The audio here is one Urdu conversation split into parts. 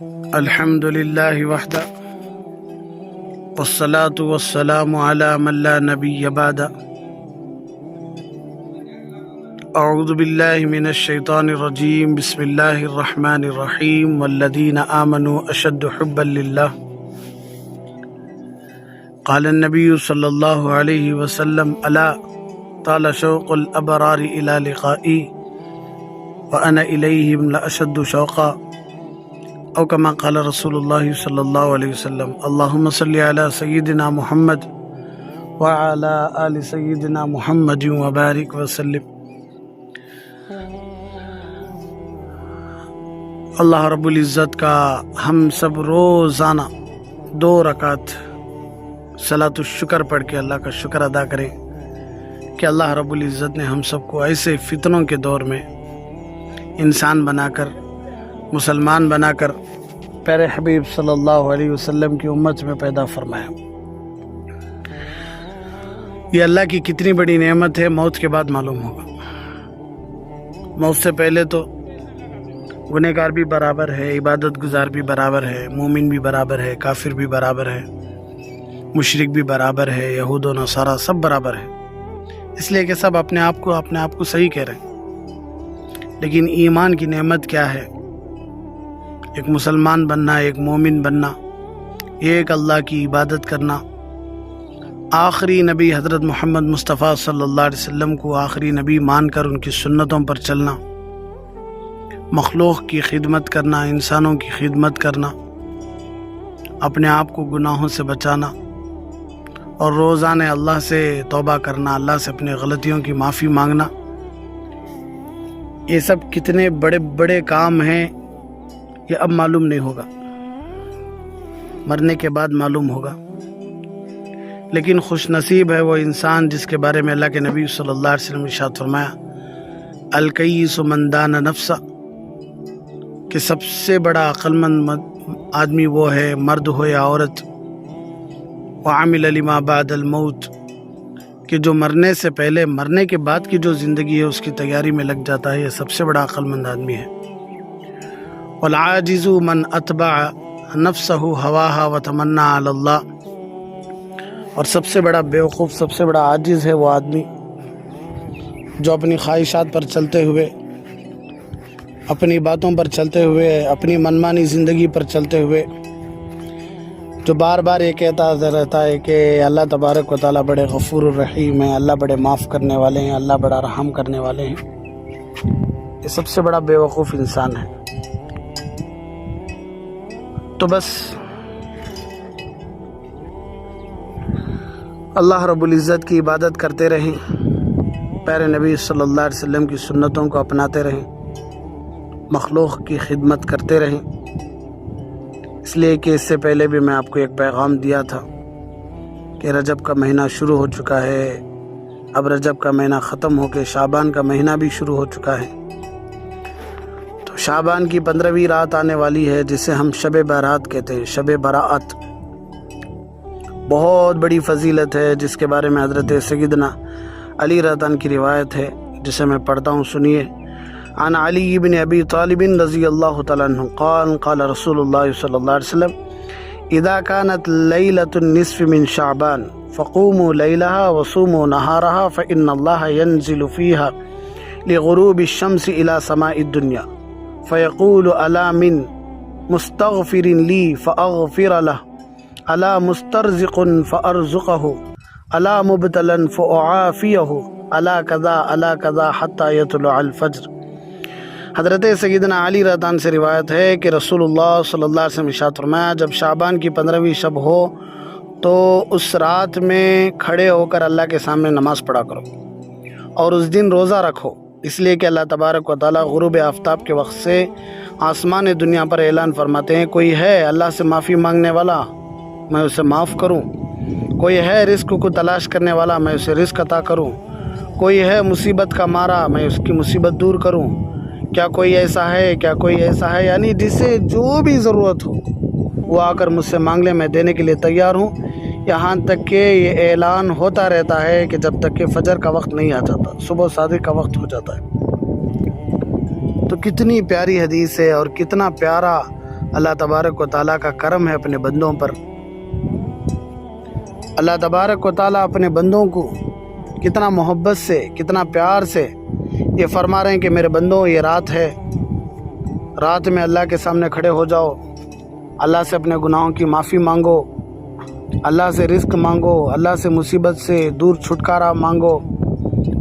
الحمد للہ وحدہ والصلاة والسلام علی من لا نبی بعد. اعوذ باللہ من الشیطان الرجیم. بسم اللہ الرحمن الرحیم. والذین آمنوا اشد حبا للہ. قال النبی صلی اللہ علیہ وسلم الا طال شوق الابرار الى لقائی وانا الیہم لاشد شوقا، او کما قال رسول اللہ صلی اللہ علیہ وسلم. اللہم صلی علی سیدنا محمد وعلی آل سیدنا محمد وبارک وسلم. اللہ رب العزت کا ہم سب روزانہ 2 رکعت صلاۃ الشکر پڑھ کے اللہ کا شکر ادا کریں کہ اللہ رب العزت نے ہم سب کو ایسے فتنوں کے دور میں انسان بنا کر، مسلمان بنا کر پیارے حبیب صلی اللہ علیہ وسلم کی امت میں پیدا فرمایا. یہ اللہ کی کتنی بڑی نعمت ہے، موت کے بعد معلوم ہوگا. موت سے پہلے تو گنہگار بھی برابر ہے، عبادت گزار بھی برابر ہے، مومن بھی برابر ہے، کافر بھی برابر ہے، مشرک بھی برابر ہے، یہود و نصارہ سب برابر ہے. اس لیے کہ سب اپنے آپ کو صحیح کہہ رہے ہیں. لیکن ایمان کی نعمت کیا ہے؟ ایک مسلمان بننا، ایک مومن بننا، ایک اللہ کی عبادت کرنا، آخری نبی حضرت محمد مصطفیٰ صلی اللہ علیہ وسلم کو آخری نبی مان کر ان کی سنتوں پر چلنا، مخلوق کی خدمت کرنا، انسانوں کی خدمت کرنا، اپنے آپ کو گناہوں سے بچانا اور روزانہ اللہ سے توبہ کرنا، اللہ سے اپنے غلطیوں کی معافی مانگنا. یہ سب کتنے بڑے بڑے کام ہیں، یہ اب معلوم نہیں ہوگا، مرنے کے بعد معلوم ہوگا. لیکن خوش نصیب ہے وہ انسان جس کے بارے میں اللہ کے نبی صلی اللہ علیہ وسلم ارشاد فرمایا، الکیس من دان نفسہ، کہ سب سے بڑا عقل مند آدمی وہ ہے، مرد ہو یا عورت، وعمل لما بعد الموت، کہ جو مرنے سے پہلے، مرنے کے بعد کی جو زندگی ہے اس کی تیاری میں لگ جاتا ہے. یہ سب سے بڑا عقل مند آدمی ہے. والعاجز من اتبع نفسہ ہواہا وتمنى علی اللہ، اور سب سے بڑا بیوقوف، سب سے بڑا عاجز ہے وہ آدمی جو اپنی خواہشات پر چلتے ہوئے، اپنی باتوں پر چلتے ہوئے، اپنی منمانی زندگی پر چلتے ہوئے، جو بار بار یہ کہتا رہتا ہے کہ اللہ تبارک و تعالیٰ بڑے غفور الرحیم ہیں، اللہ بڑے معاف کرنے والے ہیں، اللہ بڑا رحم کرنے والے ہیں. یہ سب سے بڑا بیوقوف انسان ہے. تو بس اللہ رب العزت کی عبادت کرتے رہیں، پیارے نبی صلی اللہ علیہ وسلم کی سنتوں کو اپناتے رہیں، مخلوق کی خدمت کرتے رہیں. اس لیے کہ اس سے پہلے بھی میں آپ کو ایک پیغام دیا تھا کہ رجب کا مہینہ شروع ہو چکا ہے. اب رجب کا مہینہ ختم ہو کے شعبان کا مہینہ بھی شروع ہو چکا ہے. تو شعبان کی 15ویں رات آنے والی ہے جسے ہم شب برات کہتے ہیں، شب براءت. بہت بڑی فضیلت ہے جس کے بارے میں حضرت سیدنا علی رضی اللہ عنہ کی روایت ہے جسے میں پڑھتا ہوں، سنیے. عن علی بن ابی طالب رضی اللہ تعالیٰ عنہ قال قال رسول اللہ صلی اللہ علیہ وسلم اذا كانت ليلة النصف من شعبان فقوموا ليلها وصوموا نهارها فإن الله ينزل فيها لغروب الشمس إلى سماء الدنيا فيقول ألا من مستغفر لي فأغفر له، ألا مسترزق فأرزقه، ألا مبتلا فأعافيه، ألا كذا ألا كذا حتى يطلع الفجر. حضرت سیدنا علی رضی اللہ عنہ سے روایت ہے کہ رسول اللہ صلی اللہ علیہ وسلم ارشاد فرمایا، جب شعبان کی 15ویں شب ہو تو اس رات میں کھڑے ہو کر اللہ کے سامنے نماز پڑھا کرو اور اس دن روزہ رکھو، اس لیے کہ اللہ تبارک و تعالیٰ غروب آفتاب کے وقت سے آسمان دنیا پر اعلان فرماتے ہیں، کوئی ہے اللہ سے معافی مانگنے والا، میں اسے معاف کروں. کوئی ہے رزق کو تلاش کرنے والا، میں اسے رزق عطا کروں. کوئی ہے مصیبت کا مارا، میں اس کی مصیبت دور کروں. کیا کوئی ایسا ہے، کیا کوئی ایسا ہے، یعنی جسے جو بھی ضرورت ہو وہ آ کر مجھ سے مانگ لے، میں دینے کے لیے تیار ہوں. یہاں تک کہ یہ اعلان ہوتا رہتا ہے کہ جب تک کہ فجر کا وقت نہیں آ جاتا، صبح صادق کا وقت ہو جاتا ہے. تو کتنی پیاری حدیث ہے اور کتنا پیارا اللہ تبارک و تعالیٰ کا کرم ہے اپنے بندوں پر۔ اللہ تبارک و تعالیٰ اپنے بندوں کو کتنا محبت سے، کتنا پیار سے یہ فرما رہے ہیں کہ میرے بندوں، یہ رات ہے، رات میں اللہ کے سامنے کھڑے ہو جاؤ، اللہ سے اپنے گناہوں کی معافی مانگو، اللہ سے رزق مانگو، اللہ سے مصیبت سے دور چھٹکارا مانگو،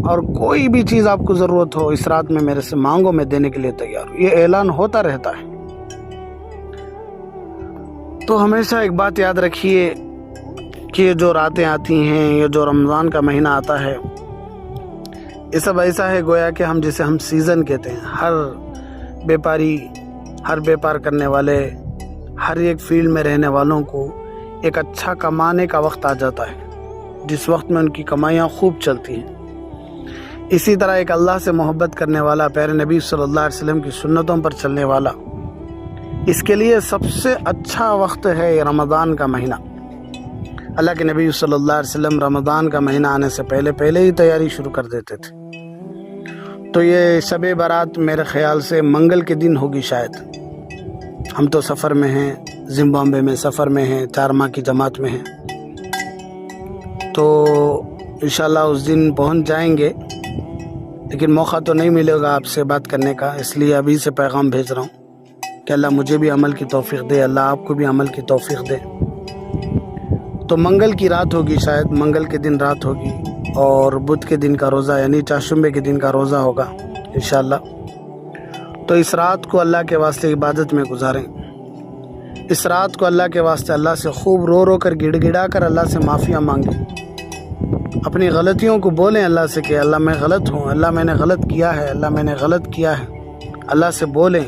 اور کوئی بھی چیز آپ کو ضرورت ہو اس رات میں میرے سے مانگو، میں دینے کے لیے تیار ہوں۔ یہ اعلان ہوتا رہتا ہے۔ تو ہمیشہ ایک بات یاد رکھیے کہ یہ جو راتیں آتی ہیں، یہ جو رمضان کا مہینہ آتا ہے، یہ سب ایسا ہے گویا کہ جسے ہم سیزن کہتے ہیں۔ ہر بیپاری، ہر بیپار کرنے والے، ہر ایک فیلڈ میں رہنے والوں کو ایک اچھا کمانے کا وقت آ جاتا ہے، جس وقت میں ان کی کمائیاں خوب چلتی ہیں۔ اسی طرح ایک اللہ سے محبت کرنے والا، پیارے نبی صلی اللہ علیہ وسلم کی سنتوں پر چلنے والا، اس کے لیے سب سے اچھا وقت ہے یہ رمضان کا مہینہ۔ اللہ کے نبی صلی اللہ علیہ وسلم رمضان کا مہینہ آنے سے پہلے ہی تیاری شروع کر دیتے تھے۔ تو یہ شب برات میرے خیال سے منگل کے دن ہوگی شاید۔ ہم تو سفر میں ہیں، زمبابوے میں سفر میں ہیں، 4 ماہ کی جماعت میں ہیں، تو انشاءاللہ اس دن پہنچ جائیں گے، لیکن موقع تو نہیں ملے گا آپ سے بات کرنے کا، اس لیے ابھی سے پیغام بھیج رہا ہوں کہ اللہ مجھے بھی عمل کی توفیق دے، اللہ آپ کو بھی عمل کی توفیق دے۔ تو منگل کی رات ہوگی شاید، منگل کے دن رات ہوگی، اور بدھ کے دن کا روزہ یعنی چاشمبے کے دن کا روزہ ہوگا انشاءاللہ۔ تو اس رات کو اللہ کے واسطے عبادت میں گزاریں، اس رات کو اللہ کے واسطے اللہ سے خوب رو رو کر گڑ گڑا کر اللہ سے معافیاں مانگیں، اپنی غلطیوں کو بولیں اللہ سے کہ اللہ میں غلط ہوں، اللہ میں نے غلط کیا ہے، اللہ میں نے غلط کیا ہے، اللہ سے بولیں،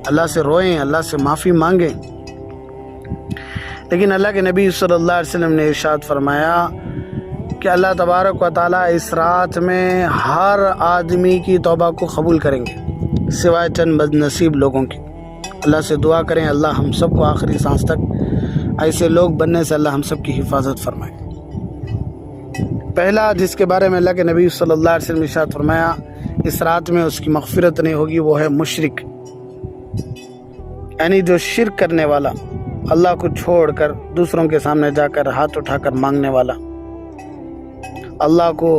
اللہ سے روئیں، اللہ سے معافی مانگیں۔ لیکن اللہ کے نبی صلی اللہ علیہ وسلم نے ارشاد فرمایا کہ اللہ تبارک و تعالیٰ اس رات میں ہر آدمی کی توبہ کو قبول کریں گے سوائے چند بد نصیب لوگوں کی۔ اللہ سے دعا کریں اللہ ہم سب کو آخری سانس تک ایسے لوگ بننے سے اللہ ہم سب کی حفاظت فرمائے۔ پہلا جس کے بارے میں اللہ کے نبی صلی اللہ علیہ وسلم ارشاد فرمایا اس رات میں اس کی مغفرت نہیں ہوگی، وہ ہے مشرک، یعنی جو شرک کرنے والا، اللہ کو چھوڑ کر دوسروں کے سامنے جا کر ہاتھ اٹھا کر مانگنے والا، اللہ کو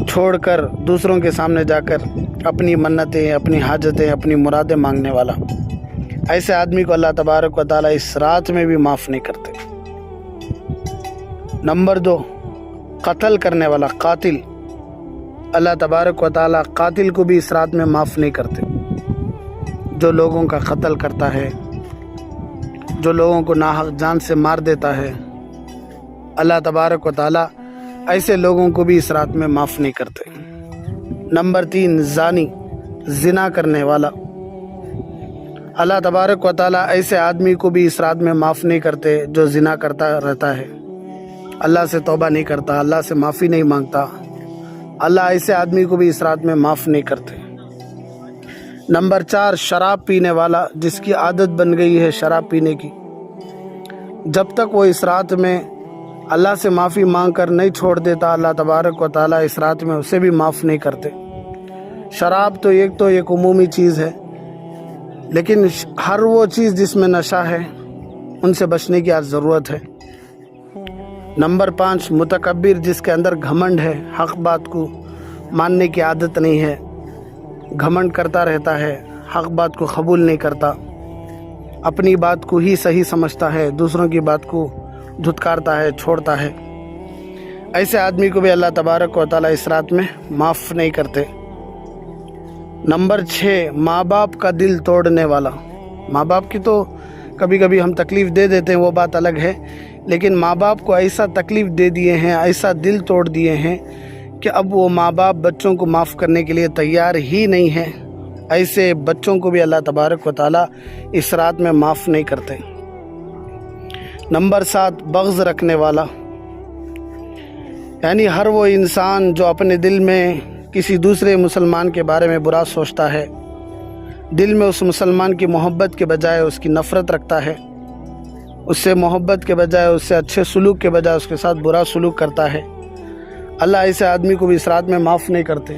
چھوڑ کر دوسروں کے سامنے جا کر اپنی منتیں، اپنی حاجتیں، اپنی مرادیں مانگنے والا، ایسے آدمی کو اللہ تبارک و تعالیٰ اس رات میں بھی معاف نہیں کرتے۔ نمبر 2، قتل کرنے والا، قاتل، اللہ تبارک و تعالیٰ قاتل کو بھی اس رات میں معاف نہیں کرتے۔ جو لوگوں کا قتل کرتا ہے، جو لوگوں کو ناحق جان سے مار دیتا ہے، اللہ تبارک و تعالیٰ ایسے لوگوں کو بھی اس رات میں معاف نہیں کرتے۔ نمبر 3، زانی، زنا کرنے والا، اللہ تبارک و تعالیٰ ایسے آدمی کو بھی اس رات میں معاف نہیں کرتے جو زنا کرتا رہتا ہے، اللہ سے توبہ نہیں کرتا، اللہ سے معافی نہیں مانگتا، اللہ ایسے آدمی کو بھی اس رات میں معاف نہیں کرتے۔ نمبر 4، شراب پینے والا، جس کی عادت بن گئی ہے شراب پینے کی، جب تک وہ اس رات میں اللہ سے معافی مانگ کر نہیں چھوڑ دیتا، اللہ تبارک و تعالیٰ اس رات میں اسے بھی معاف نہیں کرتے۔ شراب تو ایک عمومی چیز ہے، لیکن ہر وہ چیز جس میں نشہ ہے ان سے بچنے کی آج ضرورت ہے۔ نمبر 5، متکبر، جس کے اندر گھمنڈ ہے، حق بات کو ماننے کی عادت نہیں ہے، گھمنڈ کرتا رہتا ہے، حق بات کو قبول نہیں کرتا، اپنی بات کو ہی صحیح سمجھتا ہے، دوسروں کی بات کو دھتکارتا ہے، چھوڑتا ہے، ایسے آدمی کو بھی اللہ تبارک و تعالیٰ اس رات میں معاف نہیں کرتے۔ نمبر 6، ماں باپ کا دل توڑنے والا، ماں باپ کی تو کبھی کبھی ہم تکلیف دے دیتے ہیں، وہ بات الگ ہے، لیکن ماں باپ کو ایسا تکلیف دے دیے ہیں، ایسا دل توڑ دیے ہیں کہ اب وہ ماں باپ بچوں کو معاف کرنے کے لیے تیار ہی نہیں ہیں، ایسے بچوں کو بھی اللہ تبارک و تعالیٰ اس رات میں معاف نہیں کرتے۔ نمبر 7، بغض رکھنے والا، یعنی ہر وہ انسان جو اپنے دل میں کسی دوسرے مسلمان کے بارے میں برا سوچتا ہے، دل میں اس مسلمان کی محبت کے بجائے اس کی نفرت رکھتا ہے، اس سے محبت کے بجائے اس سے اچھے سلوک کے بجائے اس کے ساتھ برا سلوک کرتا ہے، اللہ ایسے آدمی کو بھی اس رات میں معاف نہیں کرتے۔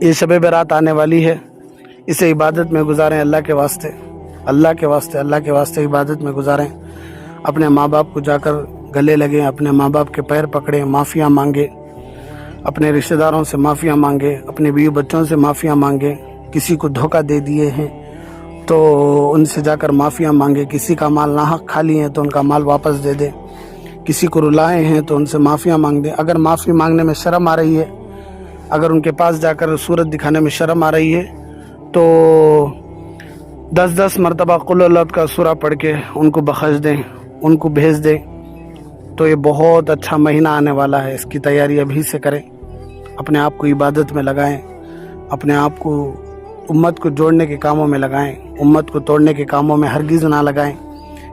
یہ شب برات آنے والی ہے، اسے عبادت میں گزاریں، اللہ کے واسطے اللہ کے واسطے عبادت میں گزاریں۔ اپنے ماں باپ کو جا کر گلے لگیں، اپنے ماں باپ کے پیر پکڑیں، معافیاں مانگیں، اپنے رشتہ داروں سے معافیاں مانگیں، اپنے بیوی بچوں سے معافیاں مانگیں۔ کسی کو دھوکہ دے دیے ہیں تو ان سے جا کر معافیاں مانگیں، کسی کا مال ناحق کھا لیے ہیں تو ان کا مال واپس دے دیں، کسی کو رلائے ہیں تو ان سے معافیاں مانگ دیں۔ اگر معافی مانگنے میں شرم آ رہی ہے، اگر ان کے پاس جا کر صورت دکھانے میں شرم آ رہی ہے تو 10 مرتبہ قل اللہ کا سورہ پڑھ کے ان کو بخش دیں، ان کو بھیج دیں۔ تو یہ بہت اچھا مہینہ آنے والا ہے، اس کی تیاری ابھی سے کریں، اپنے آپ کو عبادت میں لگائیں، اپنے آپ کو امت کو جوڑنے کے کاموں میں لگائیں، امت کو توڑنے کے کاموں میں ہرگز نہ لگائیں،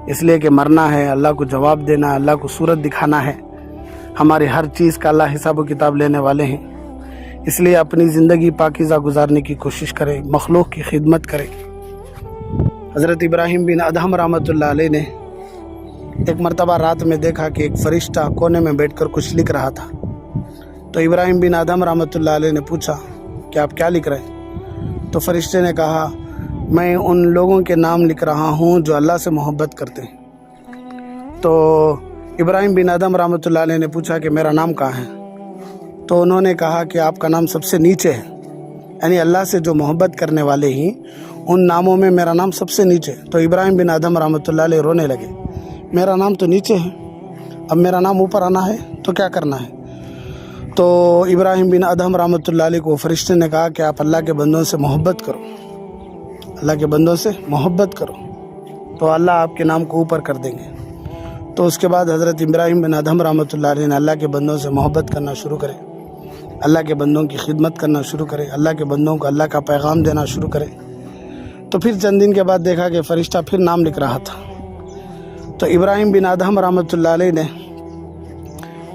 اس لیے کہ مرنا ہے، اللہ کو جواب دینا ہے، اللہ کو صورت دکھانا ہے، ہماری ہر چیز کا اللہ حساب و کتاب لینے والے ہیں۔ اس لیے اپنی زندگی پاکیزہ گزارنے کی کوشش کریں، مخلوق کی خدمت کریں۔ حضرت ابراہیم بن ادہم رحمۃ اللہ علیہ نے ایک مرتبہ رات میں دیکھا کہ ایک فرشتہ کونے میں بیٹھ کر کچھ لکھ رہا تھا۔ تو ابراہیم بن ادہم رحمۃ اللہ علیہ نے پوچھا کہ آپ کیا لکھ رہے ہیں؟ تو فرشتے نے کہا میں ان لوگوں کے نام لکھ رہا ہوں جو اللہ سے محبت کرتے ہیں۔ تو ابراہیم بن ادہم رحمۃ اللہ علیہ نے پوچھا کہ میرا نام کہاں ہے؟ تو انہوں نے کہا کہ آپ کا نام سب سے نیچے ہے، یعنی اللہ سے جو محبت کرنے والے ہیں ان ناموں میں میرا نام سب سے نیچے۔ تو ابراہیم بن ادہم رحمۃ اللہ علیہ رونے لگے، میرا نام تو نیچے ہے، اب میرا نام اوپر آنا ہے تو کیا کرنا ہے؟ تو ابراہیم بن ادہم رحمۃ اللہ علیہ کو فرشتے نے کہا کہ آپ اللہ کے بندوں سے محبت کرو، اللہ کے بندوں سے محبت کرو تو اللہ آپ کے نام کو اوپر کر دیں گے۔ تو اس کے بعد حضرت ابراہیم بن ادہم رحمۃ اللہ علیہ نے اللہ کے بندوں سے محبت کرنا شروع کرے، اللہ کے بندوں کی خدمت کرنا شروع کرے، اللہ کے بندوں کو اللہ کا پیغام دینا شروع کرے۔ تو پھر چند دن کے بعد دیکھا کہ فرشتہ پھر نام لکھ رہا تھا۔ تو ابراہیم بن ادہم رحمۃ اللہ علیہ نے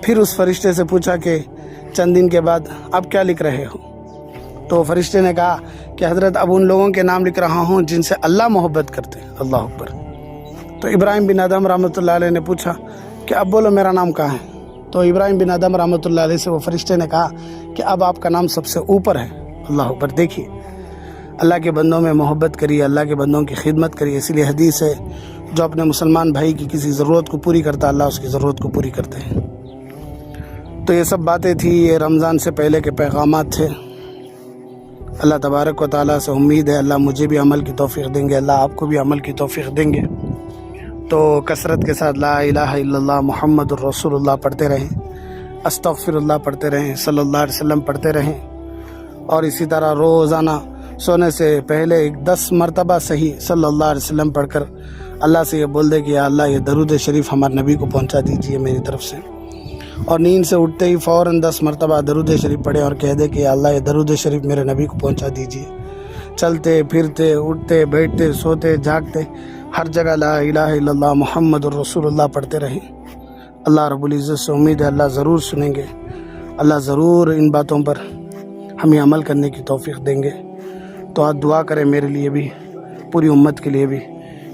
پھر اس فرشتے سے پوچھا کہ چند دن کے بعد اب کیا لکھ رہے ہو؟ تو فرشتے نے کہا کہ حضرت اب ان لوگوں کے نام لکھ رہا ہوں جن سے اللہ محبت کرتے ہیں، اللہ اکبر۔ تو ابراہیم بن ادہم رحمۃ اللہ علیہ نے پوچھا کہ اب بولو میرا نام کہاں ہے؟ تو ابراہیم بن ادہم رحمۃ اللہ علیہ سے وہ فرشتے نے کہا کہ اب آپ کا نام سب سے اوپر ہے، اللہ اکبر۔ دیکھیے اللہ کے بندوں میں محبت کریے، اللہ کے بندوں کی خدمت کریے۔ اسی لیے حدیث ہے جو اپنے مسلمان بھائی کی کسی ضرورت کو پوری کرتا اللہ اس کی ضرورت کو پوری کرتے ہیں۔ تو یہ سب باتیں تھیں، یہ رمضان سے پہلے کے پیغامات تھے۔ اللہ تبارک و تعالیٰ سے امید ہے اللہ مجھے بھی عمل کی توفیق دیں گے، اللہ آپ کو بھی عمل کی توفیق دیں گے۔ تو کثرت کے ساتھ لا الہ الا اللہ محمد الرسول اللہ پڑھتے رہیں، استغفر اللہ پڑھتے رہیں، صلی اللہ علیہ وسلم پڑھتے رہیں، اور اسی طرح روزانہ سونے سے پہلے 10 مرتبہ صحیح صلی اللہ علیہ وسلم پڑھ کر اللہ سے یہ بول دے کہ یا اللہ یہ درود شریف ہمارے نبی کو پہنچا دیجئے میری طرف سے، اور نیند سے اٹھتے ہی فوراً 10 مرتبہ درود شریف پڑھے اور کہہ دے کہ یا اللہ یہ درود شریف میرے نبی کو پہنچا دیجئے۔ چلتے پھرتے اٹھتے بیٹھتے سوتے جاگتے ہر جگہ لا الہ الا اللہ محمد الرسول اللہ پڑھتے رہیں۔ اللہ رب العزت سے امید ہے اللہ ضرور سنیں گے، اللہ ضرور ان باتوں پر ہمیں عمل کرنے کی توفیق دیں گے۔ تو آج دعا کریں میرے لیے بھی، پوری امت کے لیے بھی،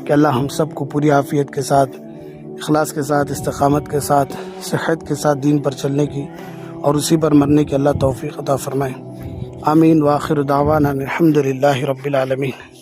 کہ اللہ ہم سب کو پوری عافیت کے ساتھ، اخلاص کے ساتھ، استقامت کے ساتھ، صحت کے ساتھ دین پر چلنے کی اور اسی پر مرنے کی اللہ توفیق عطا فرمائے۔ آمین۔ وآخر دعوانا الحمد للہ رب العالمین۔